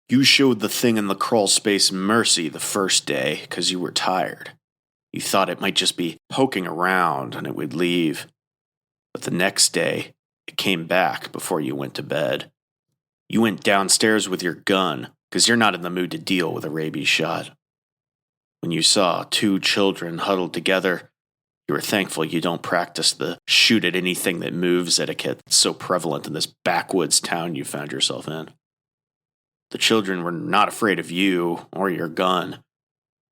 You showed the thing in the crawl space mercy the first day because you were tired. You thought it might just be poking around and it would leave. But the next day, it came back before you went to bed. You went downstairs with your gun because you're not in the mood to deal with a rabies shot. When you saw two children huddled together, you were thankful you don't practice the shoot at anything that moves etiquette that's so prevalent in this backwoods town you found yourself in. The children were not afraid of you or your gun.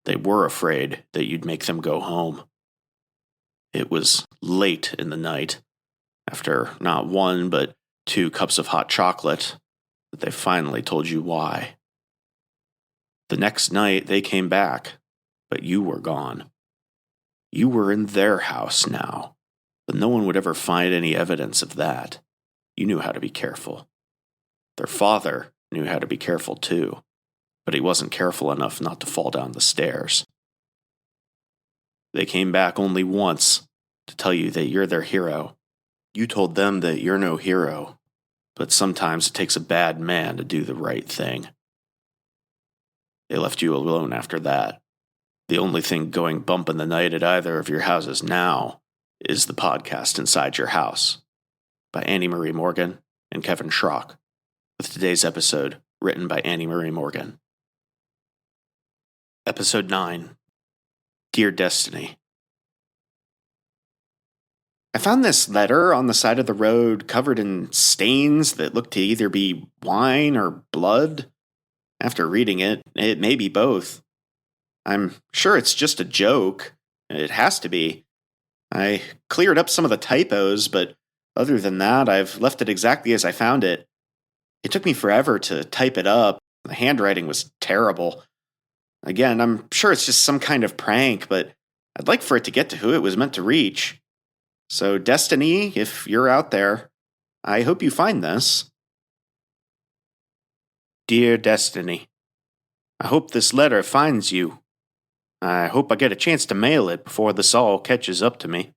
They were afraid that you'd make them go home. It was late in the night, after not one but 2 cups of hot chocolate, that they finally told you why. The next night they came back, but you were gone. You were in their house now, but no one would ever find any evidence of that. You knew how to be careful. Their father knew how to be careful too, but he wasn't careful enough not to fall down the stairs. They came back only once to tell you that you're their hero. You told them that you're no hero, but sometimes it takes a bad man to do the right thing. They left you alone after that. The only thing going bump in the night at either of your houses now is the podcast Inside Your House by Annie Marie Morgan and Kevin Schrock, with today's episode written by Annie Marie Morgan. Episode 9, Dear Destiny. I found this letter on the side of the road covered in stains that looked to either be wine or blood. After reading it, it may be both. I'm sure it's just a joke. It has to be. I cleared up some of the typos, but other than that, I've left it exactly as I found it. It took me forever to type it up. The handwriting was terrible. Again, I'm sure it's just some kind of prank, but I'd like for it to get to who it was meant to reach. So, Destiny, if you're out there, I hope you find this. Dear Destiny, I hope this letter finds you. I hope I get a chance to mail it before this all catches up to me.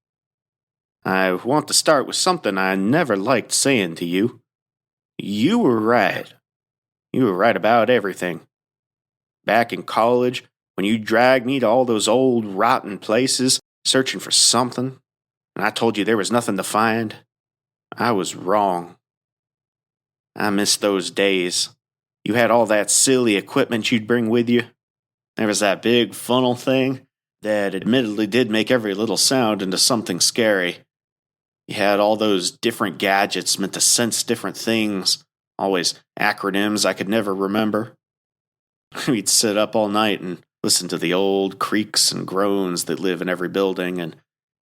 I want to start with something I never liked saying to you. You were right. You were right about everything. Back in college, when you dragged me to all those old rotten places, searching for something, and I told you there was nothing to find, I was wrong. I miss those days. You had all that silly equipment you'd bring with you. There was that big funnel thing that admittedly did make every little sound into something scary. You had all those different gadgets meant to sense different things, always acronyms I could never remember. We'd sit up all night and listen to the old creaks and groans that live in every building, and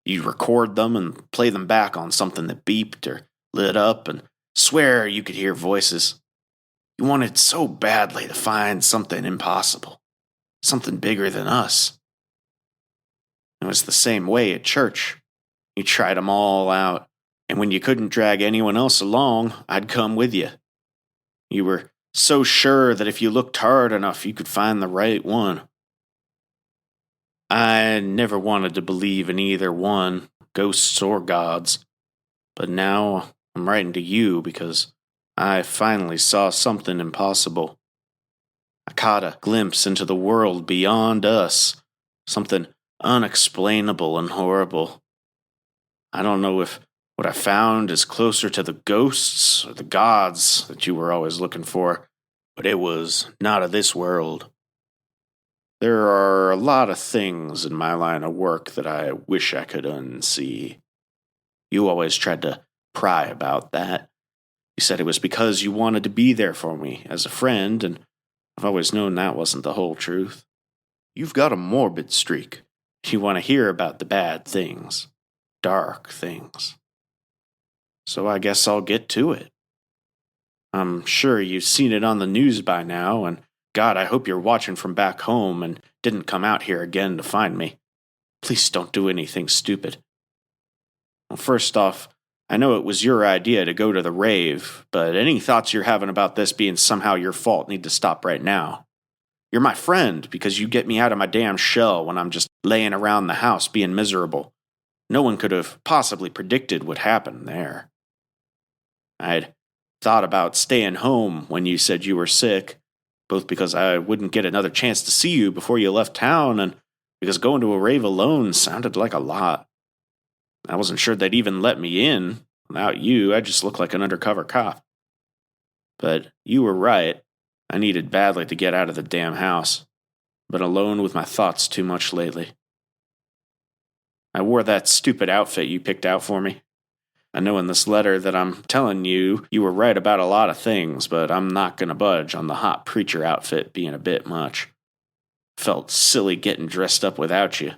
you'd record them and play them back on something that beeped or lit up and swear you could hear voices. You wanted so badly to find something impossible, something bigger than us. It was the same way at church. You tried them all out, and when you couldn't drag anyone else along, I'd come with you. You were so sure that if you looked hard enough, you could find the right one. I never wanted to believe in either one, ghosts or gods, but now I'm writing to you because I finally saw something impossible. I caught a glimpse into the world beyond us, something unexplainable and horrible. I don't know if what I found is closer to the ghosts or the gods that you were always looking for, but it was not of this world. There are a lot of things in my line of work that I wish I could unsee. You always tried to pry about that. You said it was because you wanted to be there for me as a friend, and I've always known that wasn't the whole truth. You've got a morbid streak. You want to hear about the bad things, dark things. So I guess I'll get to it. I'm sure you've seen it on the news by now, and God, I hope you're watching from back home and didn't come out here again to find me. Please don't do anything stupid. Well, first off, I know it was your idea to go to the rave, but any thoughts you're having about this being somehow your fault need to stop right now. You're my friend because you get me out of my damn shell when I'm just laying around the house being miserable. No one could have possibly predicted what happened there. I'd thought about staying home when you said you were sick, both because I wouldn't get another chance to see you before you left town and because going to a rave alone sounded like a lot. I wasn't sure they'd even let me in. Without you, I just looked like an undercover cop. But you were right. I needed badly to get out of the damn house. Been alone with my thoughts too much lately. I wore that stupid outfit you picked out for me. I know in this letter that I'm telling you were right about a lot of things, but I'm not going to budge on the hot preacher outfit being a bit much. Felt silly getting dressed up without you.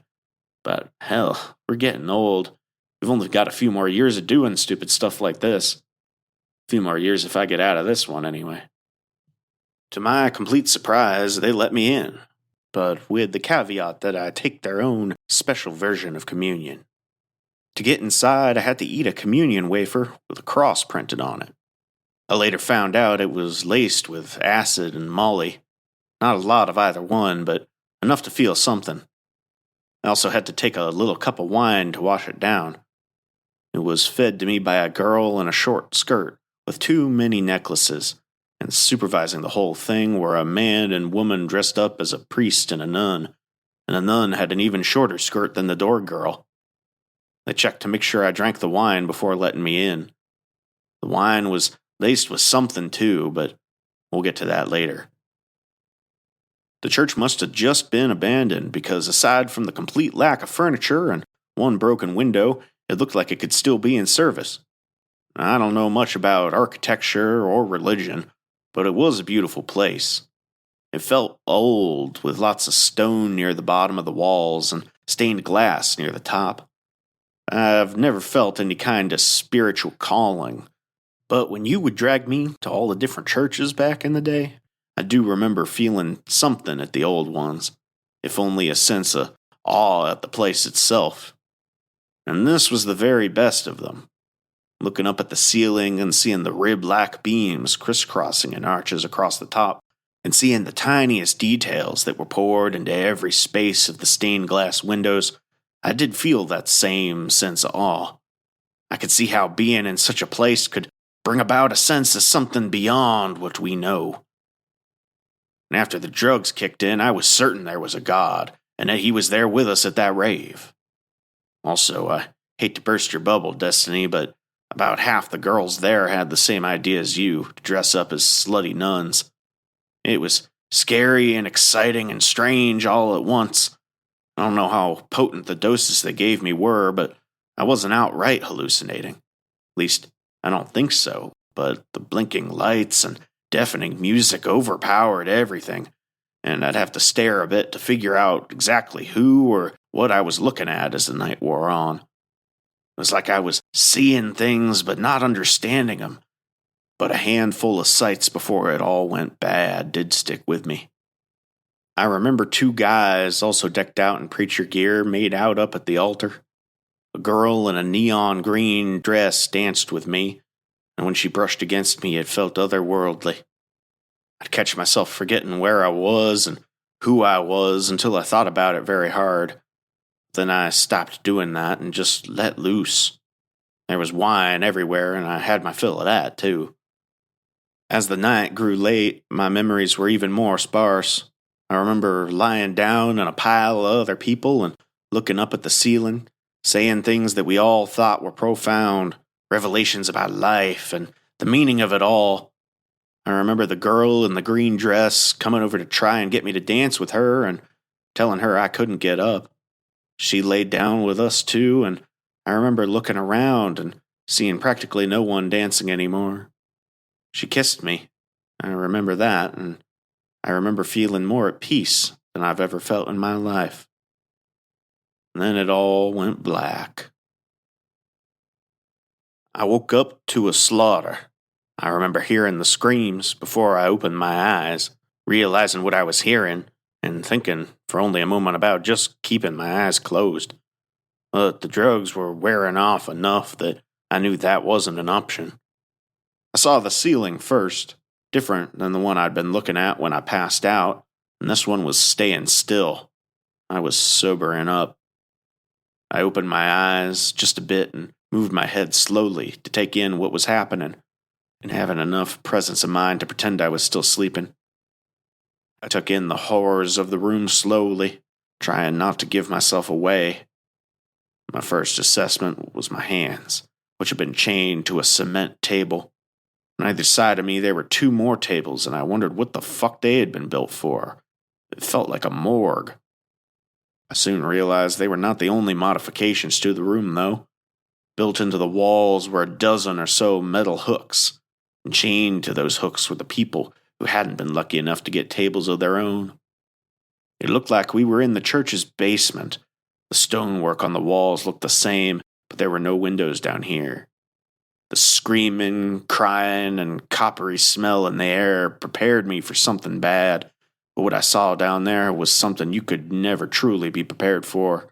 But hell, we're getting old. We've only got a few more years of doing stupid stuff like this. A few more years if I get out of this one anyway. To my complete surprise, they let me in, but with the caveat that I take their own special version of communion. To get inside, I had to eat a communion wafer with a cross printed on it. I later found out it was laced with acid and molly. Not a lot of either one, but enough to feel something. I also had to take a little cup of wine to wash it down. It was fed to me by a girl in a short skirt with too many necklaces, and supervising the whole thing were a man and woman dressed up as a priest and a nun the nun had an even shorter skirt than the door girl. They checked to make sure I drank the wine before letting me in. The wine was laced with something too, but we'll get to that later. The church must have just been abandoned because aside from the complete lack of furniture and one broken window, it looked like it could still be in service. I don't know much about architecture or religion, but it was a beautiful place. It felt old, with lots of stone near the bottom of the walls and stained glass near the top. I've never felt any kind of spiritual calling, but when you would drag me to all the different churches back in the day, I do remember feeling something at the old ones, if only a sense of awe at the place itself. And this was the very best of them. Looking up at the ceiling and seeing the rib-like beams crisscrossing in arches across the top, and seeing the tiniest details that were poured into every space of the stained glass windows, I did feel that same sense of awe. I could see how being in such a place could bring about a sense of something beyond what we know. And after the drugs kicked in, I was certain there was a God, and that he was there with us at that rave. Also, I hate to burst your bubble, Destiny, but about half the girls there had the same idea as you, to dress up as slutty nuns. It was scary and exciting and strange all at once. I don't know how potent the doses they gave me were, but I wasn't outright hallucinating. At least, I don't think so, but the blinking lights and deafening music overpowered everything, and I'd have to stare a bit to figure out exactly who or what I was looking at as the night wore on. It was like I was seeing things but not understanding them. But a handful of sights before it all went bad did stick with me. I remember two guys also decked out in preacher gear made out up at the altar. A girl in a neon green dress danced with me, and when she brushed against me it felt otherworldly. I'd catch myself forgetting where I was and who I was until I thought about it very hard. Then I stopped doing that and just let loose. There was wine everywhere, and I had my fill of that, too. As the night grew late, my memories were even more sparse. I remember lying down in a pile of other people and looking up at the ceiling, saying things that we all thought were profound, revelations about life and the meaning of it all. I remember the girl in the green dress coming over to try and get me to dance with her and telling her I couldn't get up. She laid down with us too, and I remember looking around and seeing practically no one dancing anymore. She kissed me. I remember that, and I remember feeling more at peace than I've ever felt in my life. And then it all went black. I woke up to a slaughter. I remember hearing the screams before I opened my eyes, realizing what I was hearing, and thinking for only a moment about just keeping my eyes closed. But the drugs were wearing off enough that I knew that wasn't an option. I saw the ceiling first, different than the one I'd been looking at when I passed out, and this one was staying still. I was sobering up. I opened my eyes just a bit and moved my head slowly to take in what was happening, and having enough presence of mind to pretend I was still sleeping. I took in the horrors of the room slowly, trying not to give myself away. My first assessment was my hands, which had been chained to a cement table. On either side of me there were two more tables, and I wondered what the fuck they had been built for. It felt like a morgue. I soon realized they were not the only modifications to the room, though. Built into the walls were a dozen or so metal hooks, and chained to those hooks were the people who hadn't been lucky enough to get tables of their own. It looked like we were in the church's basement. The stonework on the walls looked the same, but there were no windows down here. The screaming, crying, and coppery smell in the air prepared me for something bad, but what I saw down there was something you could never truly be prepared for.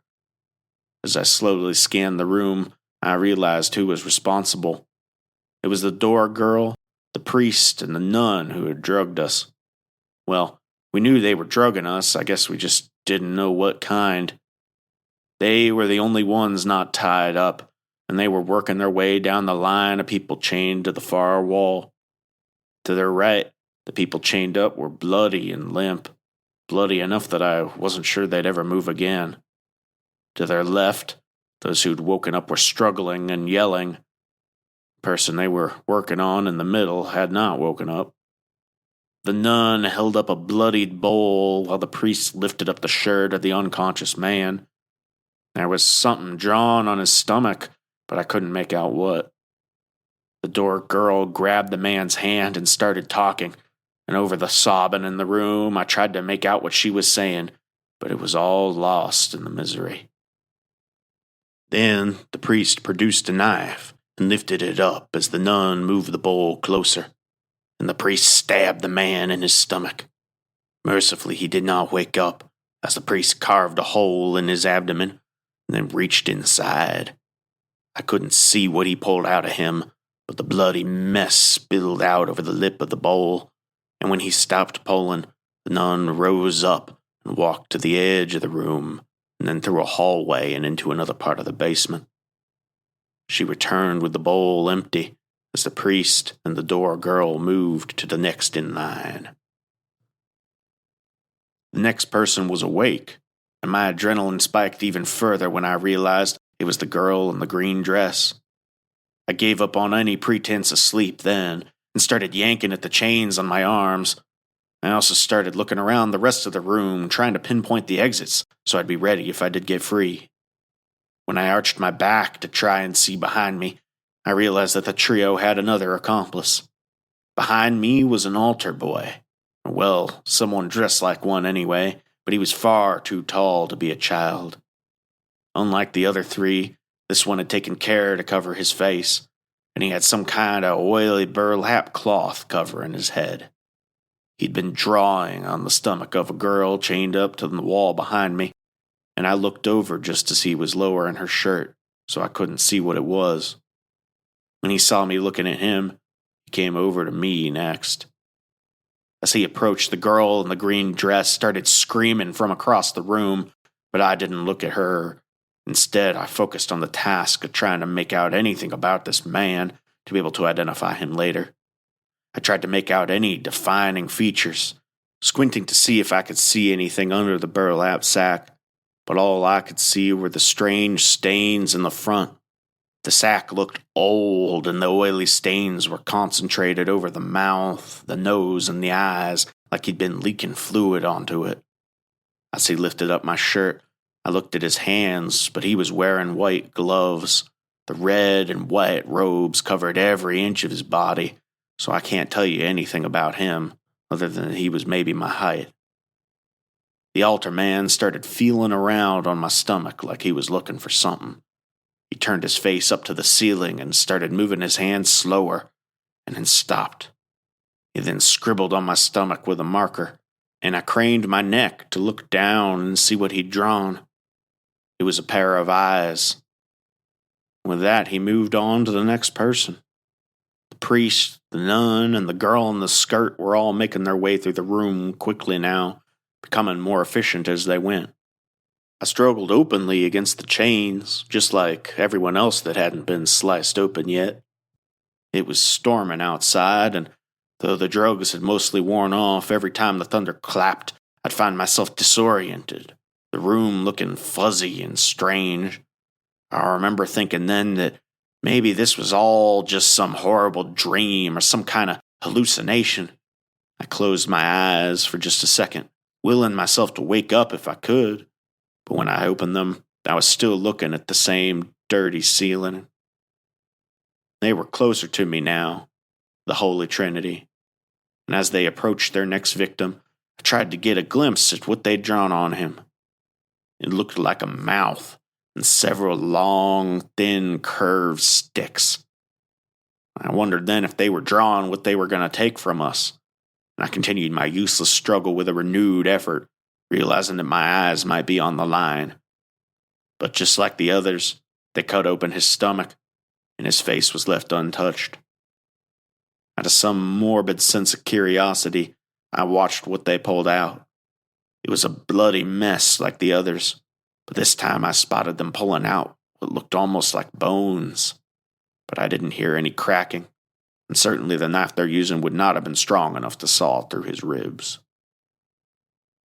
As I slowly scanned the room, I realized who was responsible. It was the door girl, the priest, and the nun who had drugged us. Well, we knew they were drugging us, I guess we just didn't know what kind. They were the only ones not tied up, and they were working their way down the line of people chained to the far wall. To their right, the people chained up were bloody and limp, bloody enough that I wasn't sure they'd ever move again. To their left, those who'd woken up were struggling and yelling. The person they were working on in the middle had not woken up. The nun held up a bloodied bowl while the priest lifted up the shirt of the unconscious man. There was something drawn on his stomach, but I couldn't make out what. The door girl grabbed the man's hand and started talking, and over the sobbing in the room, I tried to make out what she was saying, but it was all lost in the misery. Then the priest produced a knife and lifted it up as the nun moved the bowl closer, and the priest stabbed the man in his stomach. Mercifully, he did not wake up, as the priest carved a hole in his abdomen and then reached inside. I couldn't see what he pulled out of him, but the bloody mess spilled out over the lip of the bowl, and when he stopped pulling, the nun rose up and walked to the edge of the room, and then through a hallway and into another part of the basement. She returned with the bowl empty as the priest and the door girl moved to the next in line. The next person was awake, and my adrenaline spiked even further when I realized it was the girl in the green dress. I gave up on any pretense of sleep then and started yanking at the chains on my arms. I also started looking around the rest of the room, trying to pinpoint the exits so I'd be ready if I did get free. When I arched my back to try and see behind me, I realized that the trio had another accomplice. Behind me was an altar boy. Well, someone dressed like one anyway, but he was far too tall to be a child. Unlike the other three, this one had taken care to cover his face, and he had some kind of oily burlap cloth covering his head. He'd been drawing on the stomach of a girl chained up to the wall behind me, and I looked over just to see he was lowering her shirt, so I couldn't see what it was. When he saw me looking at him, he came over to me next. As he approached, the girl in the green dress started screaming from across the room, but I didn't look at her. Instead, I focused on the task of trying to make out anything about this man to be able to identify him later. I tried to make out any defining features, squinting to see if I could see anything under the burlap sack, but all I could see were the strange stains in the front. The sack looked old, and the oily stains were concentrated over the mouth, the nose, and the eyes, like he'd been leaking fluid onto it. As he lifted up my shirt, I looked at his hands, but he was wearing white gloves. The red and white robes covered every inch of his body, so I can't tell you anything about him, other than he was maybe my height. The altar man started feeling around on my stomach like he was looking for something. He turned his face up to the ceiling and started moving his hands slower, and then stopped. He then scribbled on my stomach with a marker, and I craned my neck to look down and see what he'd drawn. It was a pair of eyes. With that, he moved on to the next person. The priest, the nun, and the girl in the skirt were all making their way through the room quickly now, becoming more efficient as they went. I struggled openly against the chains, just like everyone else that hadn't been sliced open yet. It was storming outside, and Though the drugs had mostly worn off, every time the thunder clapped, I'd find myself disoriented, the room looking fuzzy and strange. I remember thinking then that maybe this was all just some horrible dream or some kind of hallucination. I closed my eyes for just a second, willing myself to wake up if I could, but when I opened them, I was still looking at the same dirty ceiling. They were closer to me now, the Holy Trinity, and as they approached their next victim, I tried to get a glimpse at what they'd drawn on him. It looked like a mouth and several long, thin, curved sticks. I wondered then if they were drawing what they were going to take from us, and I continued my useless struggle with a renewed effort, realizing that my eyes might be on the line. But just like the others, they cut open his stomach, and his face was left untouched. Out of some morbid sense of curiosity, I watched what they pulled out. It was a bloody mess like the others, but this time I spotted them pulling out what looked almost like bones. But I didn't hear any cracking, and certainly the knife they're using would not have been strong enough to saw through his ribs.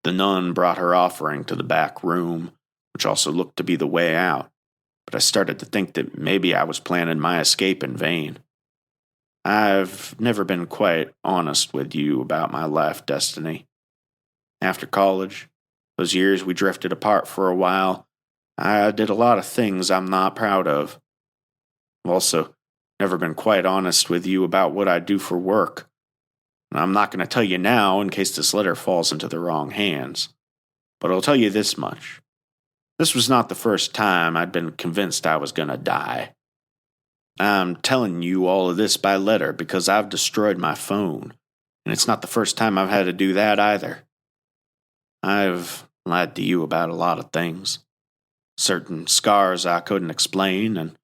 The nun brought her offering to the back room, which also looked to be the way out, but I started to think that maybe I was planning my escape in vain. I've never been quite honest with you about my life destiny. After college, those years we drifted apart for a while, I did a lot of things I'm not proud of. I've also never been quite honest with you about what I do for work. And I'm not going to tell you now in case this letter falls into the wrong hands. But I'll tell you this much. This was not the first time I'd been convinced I was going to die. I'm telling you all of this by letter because I've destroyed my phone, and it's not the first time I've had to do that either. I've lied to you about a lot of things. Certain scars I couldn't explain, and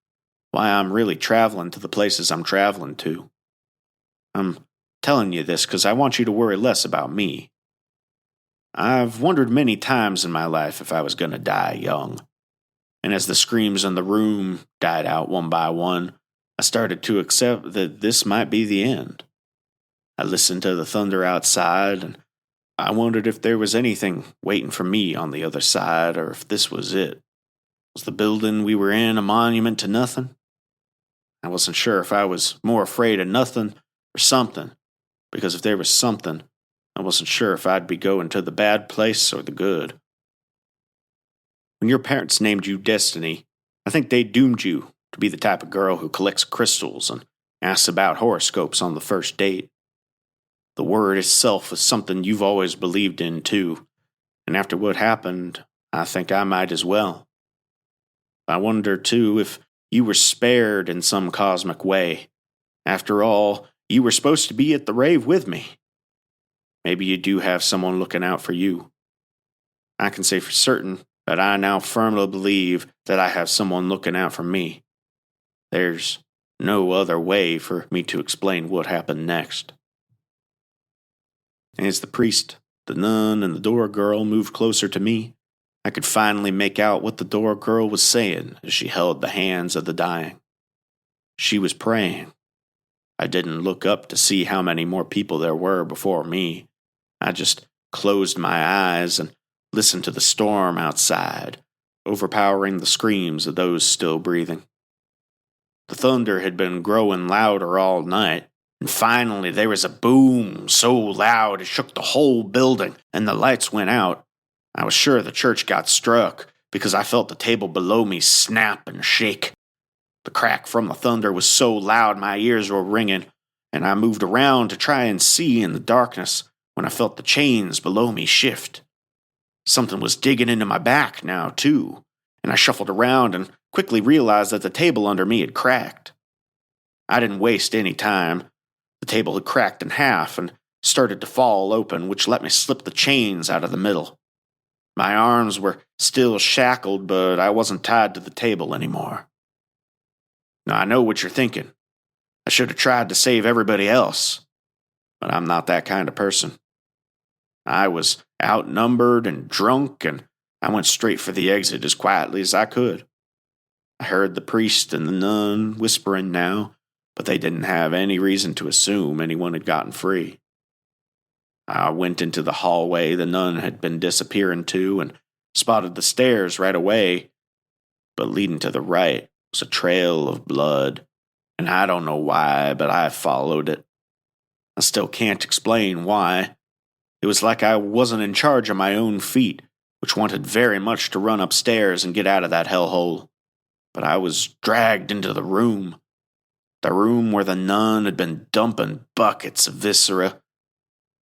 why I'm really traveling to the places I'm traveling to. I'm telling you this because I want you to worry less about me. I've wondered many times in my life if I was going to die young, and as the screams in the room died out one by one, I started to accept that this might be the end. I listened to the thunder outside, and I wondered if there was anything waiting for me on the other side, or if this was it. Was the building we were in a monument to nothing? I wasn't sure if I was more afraid of nothing or something, because if there was something, I wasn't sure if I'd be going to the bad place or the good. When your parents named you Destiny, I think they doomed you to be the type of girl who collects crystals and asks about horoscopes on the first date. The word itself is something you've always believed in, too, and after what happened, I think I might as well. I wonder, too, if you were spared in some cosmic way. After all, you were supposed to be at the rave with me. Maybe you do have someone looking out for you. I can say for certain that I now firmly believe that I have someone looking out for me. There's no other way for me to explain what happened next. As the priest, the nun, and the door girl moved closer to me, I could finally make out what the door girl was saying as she held the hands of the dying. She was praying. I didn't look up to see how many more people there were before me. I just closed my eyes and listened to the storm outside, overpowering the screams of those still breathing. The thunder had been growing louder all night, and finally there was a boom so loud it shook the whole building, and the lights went out. I was sure the church got struck because I felt the table below me snap and shake. The crack from the thunder was so loud my ears were ringing, and I moved around to try and see in the darkness when I felt the chains below me shift. Something was digging into my back now, too, and I shuffled around and quickly realized that the table under me had cracked. I didn't waste any time. The table had cracked in half and started to fall open, which let me slip the chains out of the middle. My arms were still shackled, but I wasn't tied to the table anymore. Now, I know what you're thinking. I should have tried to save everybody else, but I'm not that kind of person. I was outnumbered and drunk, and I went straight for the exit as quietly as I could. I heard the priest and the nun whispering now, but they didn't have any reason to assume anyone had gotten free. I went into the hallway the nun had been disappearing to and spotted the stairs right away, but leading to the right was a trail of blood, and I don't know why, but I followed it. I still can't explain why. It was like I wasn't in charge of my own feet, which wanted very much to run upstairs and get out of that hellhole. But I was dragged into the room where the nun had been dumping buckets of viscera,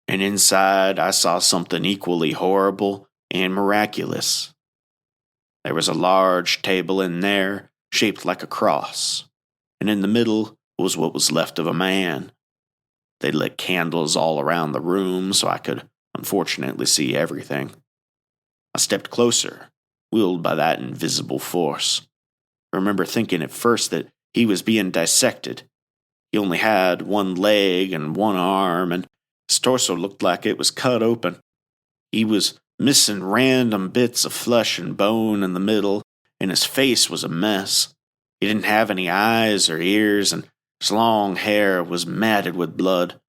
and inside I saw something equally horrible and miraculous. There was a large table in there, shaped like a cross, and in the middle was what was left of a man. They lit candles all around the room so I could unfortunately see everything. I stepped closer, wheeled by that invisible force. I remember thinking at first that he was being dissected. He only had one leg and one arm, and his torso looked like it was cut open. He was missing random bits of flesh and bone in the middle, and his face was a mess. He didn't have any eyes or ears, and his long hair was matted with blood.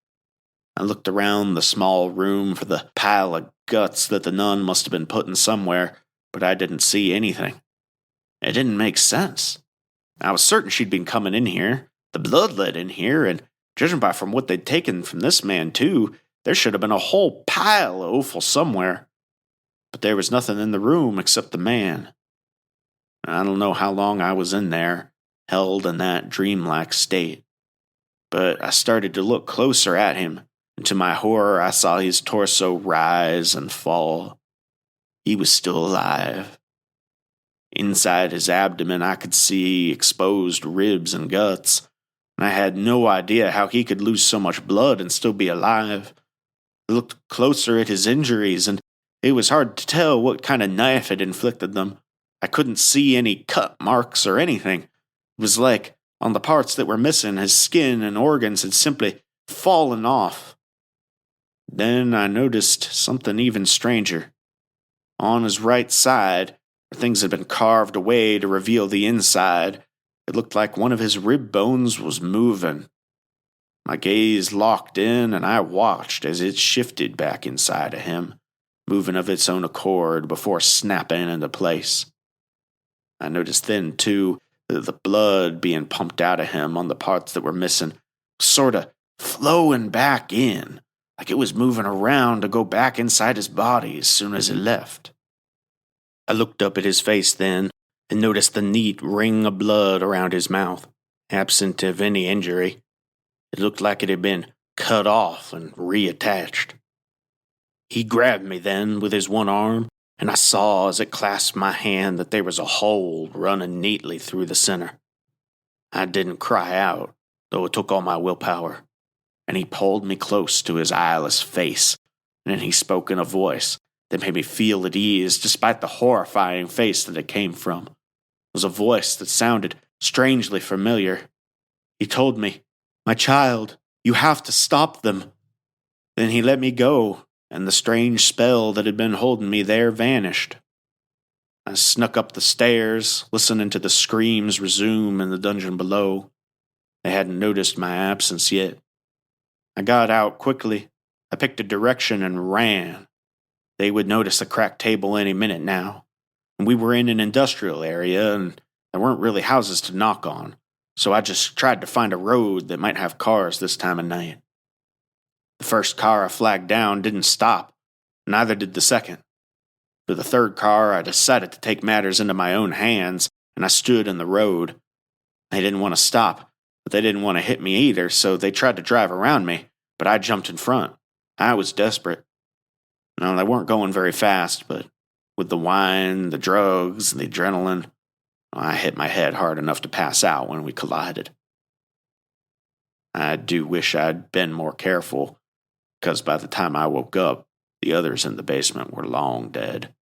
I looked around the small room for the pile of guts that the nun must have been putting somewhere, but I didn't see anything. It didn't make sense. I was certain she'd been coming in here. The blood led in here, and judging by from what they'd taken from this man, too, there should have been a whole pile of offal somewhere. But there was nothing in the room except the man. I don't know how long I was in there, held in that dreamlike state. But I started to look closer at him, and to my horror I saw his torso rise and fall. He was still alive. Inside his abdomen I could see exposed ribs and guts, and I had no idea how he could lose so much blood and still be alive. I looked closer at his injuries, and it was hard to tell what kind of knife had inflicted them. I couldn't see any cut marks or anything. It was like, on the parts that were missing, his skin and organs had simply fallen off. Then I noticed something even stranger. On his right side, where things had been carved away to reveal the inside, it looked like one of his rib bones was moving. My gaze locked in, and I watched as it shifted back inside of him, moving of its own accord before snapping into place. I noticed then, too, that the blood being pumped out of him on the parts that were missing was sort of flowing back in, like it was moving around to go back inside his body as soon as it left. I looked up at his face then and noticed the neat ring of blood around his mouth, absent of any injury. It looked like it had been cut off and reattached. He grabbed me then with his one arm, and I saw as it clasped my hand that there was a hole running neatly through the center. I didn't cry out, though it took all my willpower, and he pulled me close to his eyeless face, and he spoke in a voice that made me feel at ease despite the horrifying face that it came from. It was a voice that sounded strangely familiar. He told me, "My child, you have to stop them." Then he let me go, and the strange spell that had been holding me there vanished. I snuck up the stairs, listening to the screams resume in the dungeon below. They hadn't noticed my absence yet. I got out quickly. I picked a direction and ran. They would notice the cracked table any minute now. And we were in an industrial area, and there weren't really houses to knock on, so I just tried to find a road that might have cars this time of night. The first car I flagged down didn't stop, neither did the second. For the third car, I decided to take matters into my own hands, and I stood in the road. They didn't want to stop, but they didn't want to hit me either, so they tried to drive around me, but I jumped in front. I was desperate. No, they weren't going very fast, but with the wine, the drugs, and the adrenaline, I hit my head hard enough to pass out when we collided. I do wish I'd been more careful, because by the time I woke up, the others in the basement were long dead.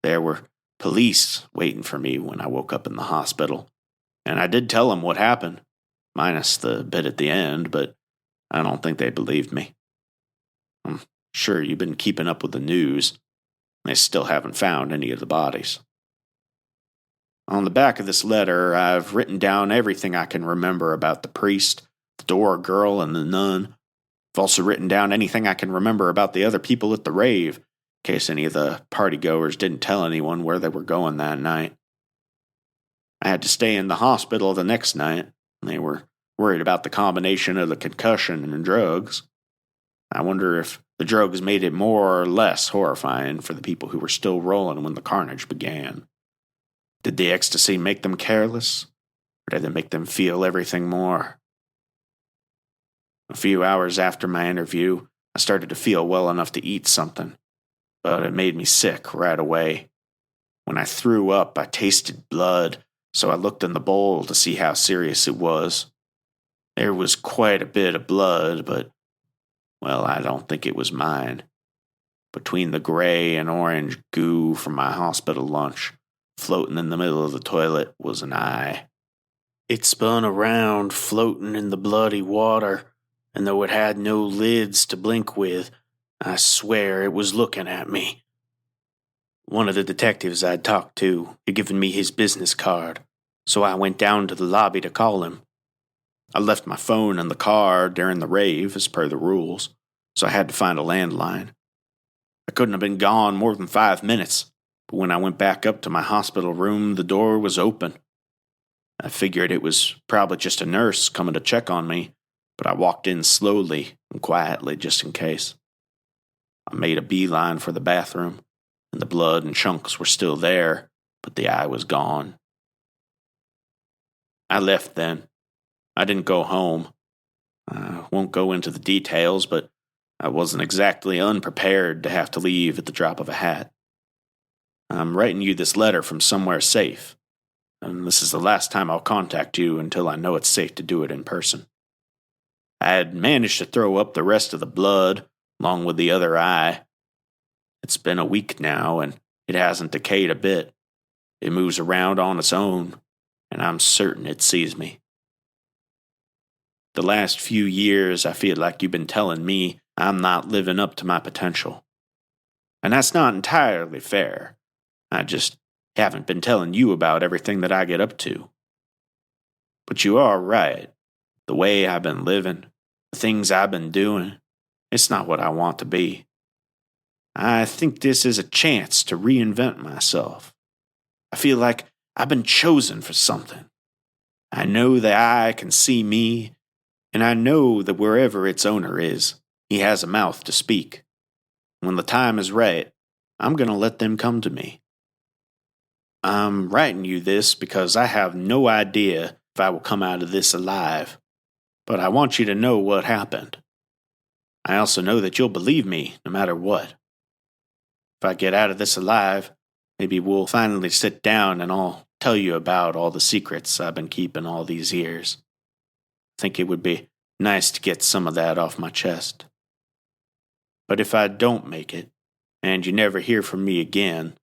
There were police waiting for me when I woke up in the hospital, and I did tell them what happened, minus the bit at the end, but I don't think they believed me. I'm sure you've been keeping up with the news. They still haven't found any of the bodies. On the back of this letter, I've written down everything I can remember about the priest, the door girl, and the nun. I've also written down anything I can remember about the other people at the rave, in case any of the partygoers didn't tell anyone where they were going that night. I had to stay in the hospital the next night, and they were worried about the combination of the concussion and drugs. I wonder if the drugs made it more or less horrifying for the people who were still rolling when the carnage began. Did the ecstasy make them careless, or did it make them feel everything more? A few hours after my interview, I started to feel well enough to eat something, but it made me sick right away. When I threw up, I tasted blood, so I looked in the bowl to see how serious it was. There was quite a bit of blood, but, well, I don't think it was mine. Between the gray and orange goo from my hospital lunch, floating in the middle of the toilet was an eye. It spun around, floating in the bloody water, and though it had no lids to blink with, I swear it was looking at me. One of the detectives I'd talked to had given me his business card, so I went down to the lobby to call him. I left my phone in the car during the rave, as per the rules, so I had to find a landline. I couldn't have been gone more than 5 minutes, but when I went back up to my hospital room, the door was open. I figured it was probably just a nurse coming to check on me, but I walked in slowly and quietly just in case. I made a beeline for the bathroom, and the blood and chunks were still there, but the eye was gone. I left then. I didn't go home. I won't go into the details, but I wasn't exactly unprepared to have to leave at the drop of a hat. I'm writing you this letter from somewhere safe, and this is the last time I'll contact you until I know it's safe to do it in person. I had managed to throw up the rest of the blood, along with the other eye. It's been a week now, and it hasn't decayed a bit. It moves around on its own, and I'm certain it sees me. The last few years, I feel like you've been telling me I'm not living up to my potential. And that's not entirely fair. I just haven't been telling you about everything that I get up to. But you are right. The way I've been living, the things I've been doing, it's not what I want to be. I think this is a chance to reinvent myself. I feel like I've been chosen for something. I know the eye can see me, and I know that wherever its owner is, he has a mouth to speak. When the time is right, I'm going to let them come to me. I'm writing you this because I have no idea if I will come out of this alive, but I want you to know what happened. I also know that you'll believe me no matter what. If I get out of this alive, maybe we'll finally sit down and I'll tell you about all the secrets I've been keeping all these years. I think it would be nice to get some of that off my chest. But if I don't make it, and you never hear from me again,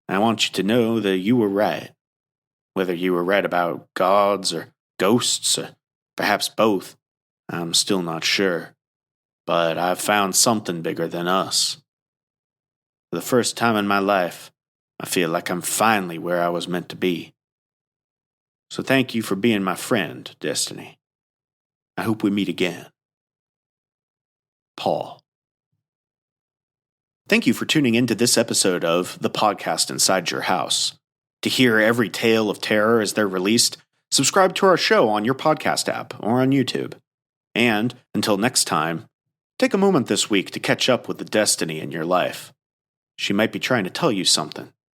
I want you to know that you were right. Whether you were right about gods or ghosts or perhaps both, I'm still not sure. But I've found something bigger than us. For the first time in my life, I feel like I'm finally where I was meant to be. So thank you for being my friend, Destiny. I hope we meet again. Paul. Thank you for tuning in to this episode of The Podcast Inside Your House. To hear every tale of terror as they're released, subscribe to our show on your podcast app or on YouTube. And, until next time, take a moment this week to catch up with the Destiny in your life. She might be trying to tell you something.